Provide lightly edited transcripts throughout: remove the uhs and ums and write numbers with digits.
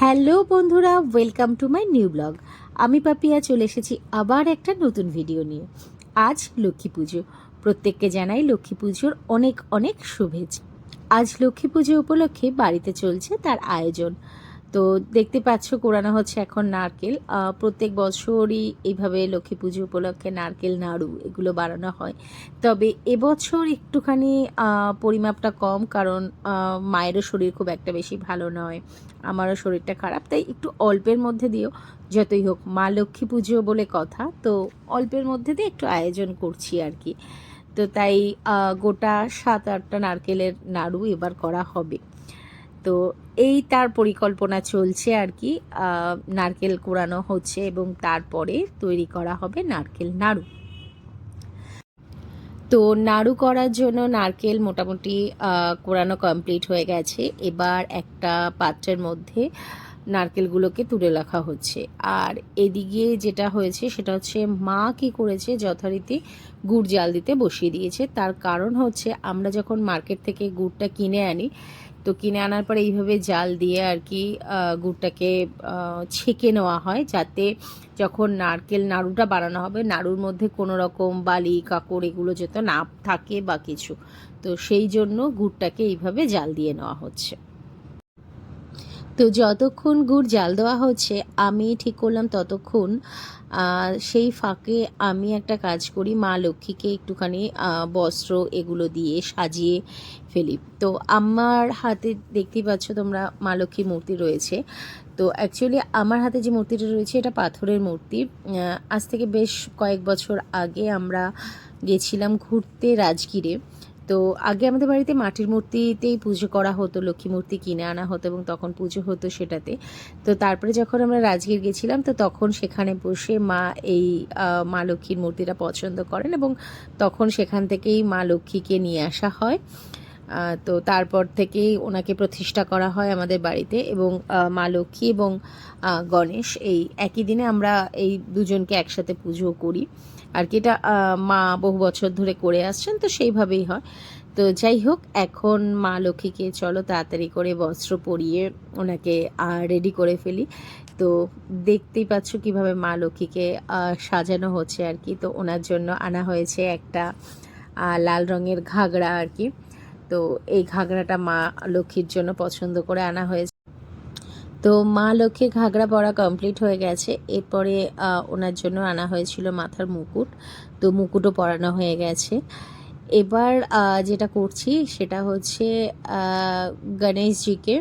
Hello বন্ধুরা, welcome to my new blog. আমি পাপিয়া চলে এসেছি আবার একটা নতুন ভিডিও নিয়ে। আজ লক্ষ্মী পুজো, প্রত্যেককে জানাই লক্ষ্মী পুজোর অনেক অনেক শুভেচ্ছা। আজ লক্ষ্মী পুজো উপলক্ষে বাড়িতে চলছে তার আয়োজন। তো দেখতে পাচ্ছ কোরানো হচ্ছে এখন নারকেল। প্রত্যেক বছরই এইভাবে লক্ষ্মী পুজো উপলক্ষে নারকেল নাড়ু এগুলো বানানো হয়। তবে এবছর একটুখানি পরিমাপটা কম, কারণ মায়েরও শরীর খুব একটা বেশি ভালো নয়, আমারও শরীরটা খারাপ, তাই একটু অল্পের মধ্যে দিয়েও, যতই হোক মা লক্ষ্মী পুজো বলে কথা, তো অল্পের মধ্যে দিয়ে একটু আয়োজন করছি আর কি। তো তাই গোটা 7-8টা নারকেলের নাড়ু এবার করা হবে। তো এই তার পরিকল্পনা চলছে আর কি। নারকেল কোড়ানো হচ্ছে এবং তারপরে তৈরি করা হবে নারকেল নাড়ু। তো নাড়ু করার জন্য নারকেল মোটামুটি কোড়ানো কমপ্লিট হয়ে গেছে। এবার একটা পাত্রের মধ্যে নারকেলগুলোকে তুলে রাখা হচ্ছে। আর এদিকে যেটা হয়েছে সেটা হচ্ছে, মা কি করেছে, যথারীতি গুড় জাল দিতে বসিয়ে দিয়েছে। তার কারণ হচ্ছে, আমরা যখন মার্কেট থেকে গুড়টা কিনে আনি, তো কিনে আনার পরে এইভাবে জাল দিয়ে আর কি গুড়টাকে ছেঁকে নেওয়া হয়, যাতে যখন নারকেল নাড়ুটা বানানো হবে, নাড়ুর মধ্যে কোনো রকম বালি কাঁকড় এগুলো যাতে না থাকে বা কিছু। তো সেই জন্য গুড়টাকে এইভাবে জাল দিয়ে নেওয়া হচ্ছে। তো যতক্ষণ গুড় জাল দেওয়া হচ্ছে, আমি ঠিক করলাম ততক্ষণ সেই ফাঁকে আমি একটা কাজ করি, মা লক্ষ্মীকে একটুখানি বস্ত্র এগুলো দিয়ে সাজিয়ে ফেলি। তো আমার হাতে দেখতেই পাচ্ছ তোমরা মা লক্ষ্মীর মূর্তি রয়েছে। তো অ্যাকচুয়ালি আমার হাতে যে মূর্তিটা রয়েছে এটা পাথরের মূর্তি। আজ থেকে বেশ কয়েক বছর আগে আমরা গেছিলাম ঘুরতে রাজগীরে। তো আগে আমাদের বাড়িতে মাটির মূর্তিতেই পুজো করা হতো, লক্ষ্মী মূর্তি কিনে আনা হতো এবং তখন পুজো হতো সেটাতে। তো তারপরে যখন আমরা রাজগীর গেছিলাম, তো তখন সেখানে বসে মা এই মা লক্ষ্মীর মূর্তিটা পছন্দ করেন এবং তখন সেখান থেকেই মা লক্ষ্মীকে নিয়ে আসা হয়। তো তারপর থেকেই ওনাকে প্রতিষ্ঠা করা হয় আমাদের বাড়িতে, এবং মা লক্ষ্মী এবং গণেশ এই একই দিনে আমরা এই দুজনকে একসাথে পুজো করি আর কি। এটা মা বহু বছর ধরে করে আসছেন, তো সেইভাবেই হয়। তো যাই হোক, এখন মা লক্ষ্মীকে চলো তাড়াতাড়ি করে বস্ত্র পরিয়ে ওনাকে রেডি করে ফেলি। তো দেখতেই পাচ্ছ কিভাবে মা লক্ষ্মীকে সাজানো হচ্ছে আর কি। তো ওনার জন্য আনা হয়েছে একটা লাল রঙের ঘাগরা আর কি। তো এই ঘাগরাটা মা লক্ষ্মীর জন্য পছন্দ করে আনা হয়েছে। তো মা লক্ষ্মীর ঘাগরা পরা কমপ্লিট হয়ে গেছে। এরপরে ওনার জন্য আনা হয়েছিল মাথার মুকুট, তো মুকুটও পরানো হয়ে গেছে। এবার যেটা করছি সেটা হচ্ছে গণেশজিকে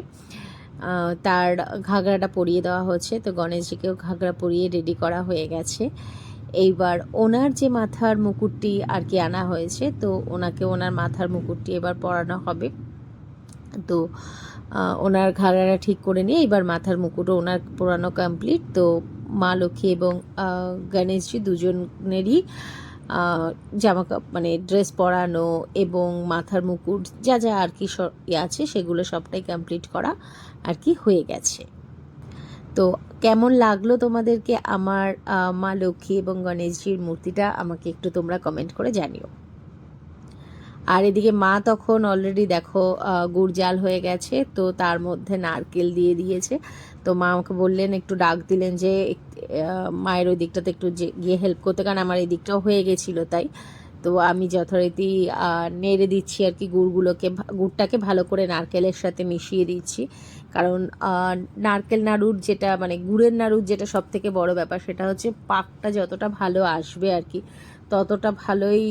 তার ঘাগরাটা পরিয়ে দেওয়া হচ্ছে। তো গণেশজিকেও ঘাগরা পরিয়ে রেডি করা হয়ে গেছে। এইবার ওনার যে মাথার মুকুটটি আর কি আনা হয়েছে, তো ওনাকে ওনার মাথার মুকুটটি এবার পরানো হবে। তো ওনার ঘাড়াটা ঠিক করে নিয়ে এবার মাথার মুকুটও ওনার পরানো কমপ্লিট। তো মা লক্ষ্মী এবং গণেশজি দুজনেরই জামা মানে ড্রেস পরানো এবং মাথার মুকুট যা যা আর কি আছে সেগুলো সবটাই কমপ্লিট করা আর কি হয়ে গেছে। তো কেমন লাগলো তোমাদেরকে আমার মা লক্ষ্মী এবং গণেশজির মূর্তিটা, আমাকে একটু তোমরা কমেন্ট করে জানিও। আর এদিকে মা তখন অলরেডি দেখো গুড় জাল হয়ে গেছে, তো তার মধ্যে নারকেল দিয়ে দিয়েছে। তো মা আমাকে বললেন, একটু ডাক দিলেন যে মায়ের ওই দিকটাতে একটু গিয়ে হেল্প করতে, কারণ আমার এই দিকটাও হয়ে গেছিলো তাই। তো আমি যথারীতি নেড়ে দিচ্ছি আর কি গুড়টাকে ভালো করে নারকেলের সাথে মিশিয়ে দিচ্ছি। কারণ নারকেল নাড়ুর যেটা মানে গুড়ের নাড়ুর যেটা সব থেকে বড় ব্যাপার, সেটা হচ্ছে পাকটা যতটা ভালো আসবে আর কি, ততটা ভালোই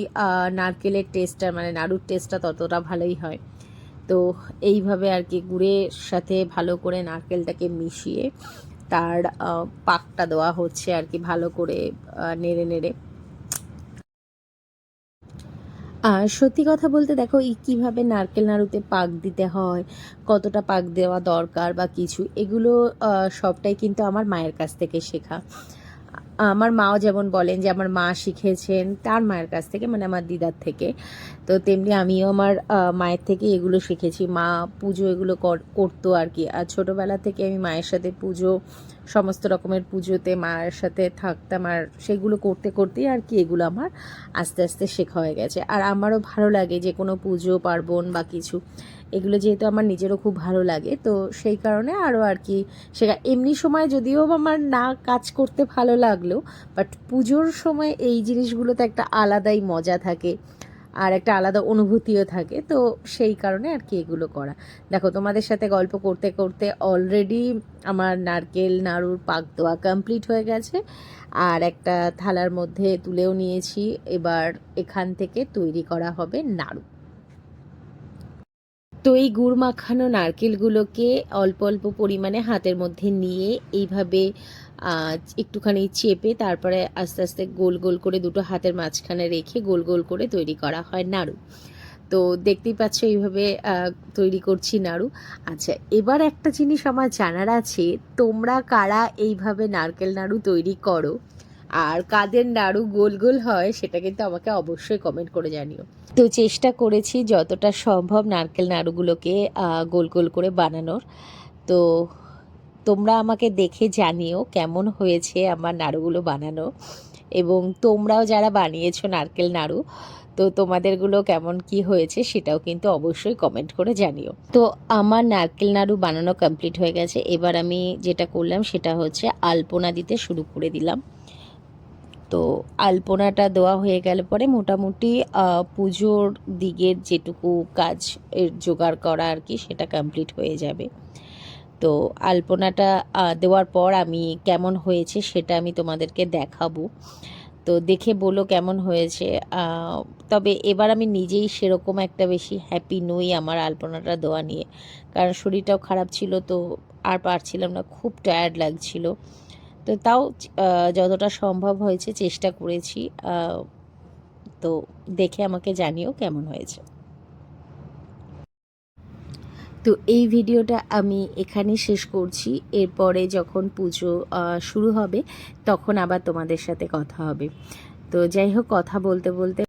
নারকেলের টেস্টটা মানে নাড়ুর টেস্টটা ততটা ভালোই হয়। তো এইভাবে আর কি গুড়ের সাথে ভালো করে নারকেলটাকে মিশিয়ে তার পাকটা দেওয়া হচ্ছে আর কি, ভালো করে নেড়ে নেড়ে। সত্যি কথা বলতে দেখো কীভাবে নারকেল নাড়ুতে পাক দিতে হয়, কতটা পাক দেওয়া দরকার বা কিছু, এগুলো সবটাই কিন্তু আমার মায়ের কাছ থেকে শেখা। আমার মাও যেমন বলেন যে আমার মা শিখেছেন তার মায়ের কাছ থেকে, মানে আমার দিদার থেকে। তো তেমনি আমিও আমার মায়ের থেকে এগুলো শিখেছি। মা পুজো এগুলো করতো আর কি। আর ছোটোবেলা থেকে আমি মায়ের সাথে পুজো, সমস্ত রকমের পুজোতে মায়ের সাথে থাকতাম, আর সেগুলো করতে করতেই আর কি এগুলো আমার আস্তে আস্তে শেখা হয়ে গেছে। আর আমারও ভালো লাগে যে কোনো পুজো পার্বণ বা কিছু এগুলো যেহেতু আমার নিজেরও খুব ভালো লাগে, তো সেই কারণে আরও আর কি সেটা এমনি সময় যদিও আমার না কাজ করতে ভালো লাগলো, বাট পুজোর সময় এই জিনিসগুলোতে একটা আলাদাই মজা থাকে আর একটা আলাদা অনুভূতিও থাকে, তো সেই কারণে আর কি এগুলো করা। দেখো তোমাদের সাথে গল্প করতে করতে অলরেডি আমার নারকেল নাড়ুর পাক দেওয়া কমপ্লিট হয়ে গেছে, আর একটা থালার মধ্যে তুলেও নিয়েছি। এবার এখান থেকে তৈরি করা হবে নাড়ু। তো এই গুড় মাখানো নারকেলগুলোকে অল্প অল্প পরিমাণে হাতের মধ্যে নিয়ে এইভাবে একটুখানি চেপে তারপরে আস্তে আস্তে গোল গোল করে দুটো হাতের মাঝখানে রেখে গোল গোল করে তৈরি করা হয় নাড়ু। তো দেখতেই পাচ্ছ এইভাবে তৈরি করছি নাড়ু। আচ্ছা, এবার একটা জিনিস আমার জানার আছে, তোমরা কারা এইভাবে নারকেল নাড়ু তৈরি করো আর কাদের নাড়ু গোল গোল হয় সেটা কিন্তু আমাকে অবশ্যই কমেন্ট করে জানিও। তো চেষ্টা করেছি যতটা সম্ভব নারকেল নাড়ুগুলোকে গোল গোল করে বানানোর। তো তোমরা আমাকে দেখে জানিও কেমন হয়েছে আমার নাড়ুগুলো বানানো, এবং তোমরাও যারা বানিয়েছো নারকেল নাড়ু, তো তোমাদেরগুলো কেমন কি হয়েছে সেটাও কিন্তু অবশ্যই কমেন্ট করে জানিও। তো আমার নারকেল নাড়ু বানানো কমপ্লিট হয়ে গেছে। এবার আমি যেটা করলাম সেটা হচ্ছে আলপনা দিতে শুরু করে দিলাম। তো আলপনাটা দেওয়া হয়ে গেলে পরে মোটামুটি পুজোর দিকের যেটুকু কাজ এর জোগাড় করা আর কি সেটা কমপ্লিট হয়ে যাবে। তো আলপনাটা দেওয়ার পর আমি কেমন হয়েছে সেটা আমি তোমাদেরকে দেখাবো, তো দেখে বলো কেমন হয়েছে। তবে এবার আমি নিজেই সেরকম একটা বেশি হ্যাপি নই আমার আলপনাটা দেওয়া নিয়ে, কারণ শরীরটাও খারাপ ছিল, তো আর পারছিলাম না, খুব টায়ার্ড লাগছিল। তো তাও যতটা সম্ভব হয়েছে চেষ্টা করেছি। তো দেখে আমাকে জানিও কেমন হয়েছে। তো এই ভিডিওটা আমি এখানেই শেষ করছি। এরপরে যখন পুজো শুরু হবে তখন আবার তোমাদের সাথে কথা হবে। তো যাই হোক, কথা বলতে বলতে